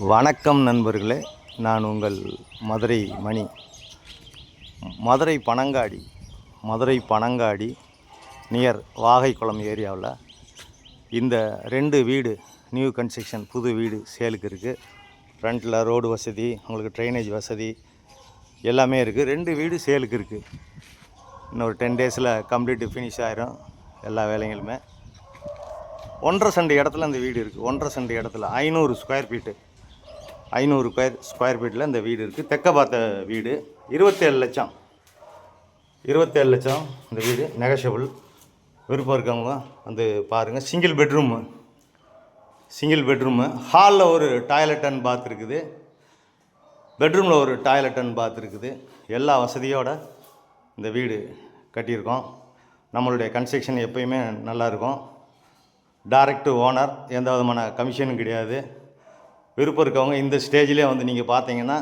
வணக்கம் நண்பர்களே, நான் உங்கள் மதுரை மணி. மதுரை பனங்காடி நியர் வாகைக்குளம் ஏரியாவில் இந்த 2 வீடு நியூ கன்ஸ்ட்ரக்ஷன் புது வீடு சேலுக்கு இருக்குது. ஃப்ரண்ட்டில் ரோடு வசதி, உங்களுக்கு ட்ரைனேஜ் வசதி எல்லாமே இருக்குது. 2 வீடு சேலுக்கு இருக்குது. இன்னொரு 10 டேஸில் கம்ப்ளீட்டு ஃபினிஷ் ஆயிரும் எல்லா வேலைகளுமே. 1.5 சென்ட் இடத்துல இந்த வீடு இருக்குது. 1.5 சென்ட் இடத்துல 500 ஸ்கொயர் ஃபீட்டு 500 ஸ்கொயர் ஃபீட்டில் இந்த வீடு இருக்குது. தெற்க பார்த்த வீடு 27 லட்சம் இந்த வீடு நெகஷபிள். விருப்பம் இருக்கவங்க வந்து பாருங்கள். சிங்கிள் பெட்ரூமு ஹாலில் ஒரு டாய்லெட் அண்ட் பாத் இருக்குது. பெட்ரூமில் ஒரு டாய்லெட் அண்ட் பாத் இருக்குது. எல்லா வசதியோடு இந்த வீடு கட்டியிருக்கோம். நம்மளுடைய கன்ஸ்ட்ரக்ஷன் எப்பயுமே நல்லாயிருக்கும். டைரக்ட் ஓனர், எந்த விதமான கமிஷனும் கிடையாது. விருப்பம் இருக்கவங்க இந்த ஸ்டேஜ்லேயே வந்து நீங்கள் பார்த்தீங்கன்னா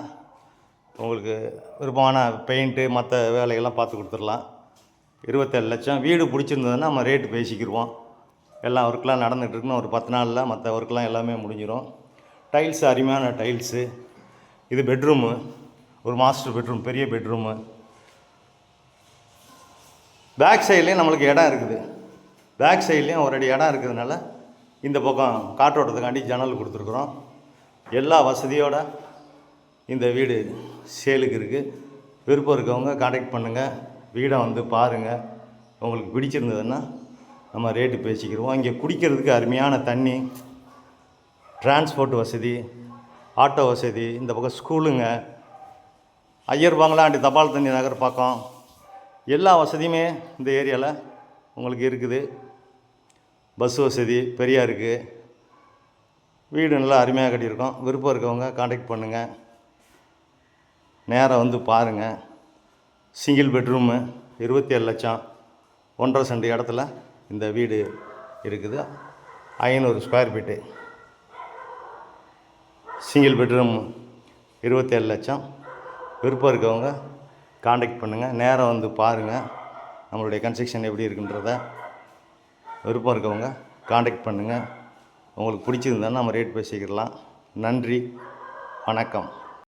உங்களுக்கு விருப்பமான பெயிண்ட்டு மற்ற வேலைகள்லாம் பார்த்து கொடுத்துடலாம். 27 லட்சம். வீடு பிடிச்சிருந்ததுன்னா நம்ம ரேட்டு பேசிக்கிடுவோம். எல்லா ஒர்க்கெலாம் நடந்துகிட்ருக்குன்னு ஒரு 10 நாளில் மற்ற ஒர்க்கெலாம் எல்லாமே முடிஞ்சிடும். டைல்ஸு அருமையான டைல்ஸு. இது பெட்ரூமு, ஒரு மாஸ்டர் பெட்ரூம், பெரிய பெட்ரூமு. பேக் சைட்லேயும் நம்மளுக்கு இடம் இருக்குது. பேக் சைட்லேயும் ஒரு அடி இடம் இருக்கிறதுனால இந்த பக்கம் காற்றோட்டத்துக்காண்டி ஜன்னல் கொடுத்துருக்குறோம். எல்லா வசதியோடு இந்த வீடு சேலுக்கு இருக்குது. விருப்பம் இருக்கவங்க கான்டாக்ட் பண்ணுங்கள். வீடை வந்து பாருங்கள். உங்களுக்கு பிடிச்சிருந்ததுன்னா நம்ம ரேட்டு பேசிக்கிடுவோம். இங்கே குடிக்கிறதுக்கு அருமையான தண்ணி, டிரான்ஸ்போர்ட் வசதி, ஆட்டோ வசதி, இந்த பக்கம் ஸ்கூலுங்க, ஐயர் பாங்களாண்டி தபால் தண்ணி நகர் பக்கம் எல்லா வசதியுமே இந்த ஏரியாவில் உங்களுக்கு இருக்குது. பஸ் வசதி பெரியாருக்கு. வீடு நல்லா அருமையாக கட்டியிருக்கோம். விருப்பம் இருக்கவங்க கான்டாக்ட் பண்ணுங்கள். நேராக வந்து பாருங்கள். சிங்கிள் பெட்ரூமு 27 லட்சம் 1.5 சென்ட் இடத்துல இந்த வீடு இருக்குது. 500 ஸ்கொயர் ஃபீட்டு. சிங்கிள் பெட்ரூம் 27 லட்சம். விருப்பம் இருக்கவங்க கான்டாக்ட் பண்ணுங்கள். நேராக வந்து பாருங்கள் நம்மளுடைய கன்ஸ்ட்ரக்ஷன் எப்படி இருக்குன்றத. விருப்பம் இருக்கவங்க கான்டாக்ட் பண்ணுங்கள். உங்களுக்கு பிடிச்சிருந்தாலும் நம்ம ரேட் பேசிக்கிடலாம். நன்றி, வணக்கம்.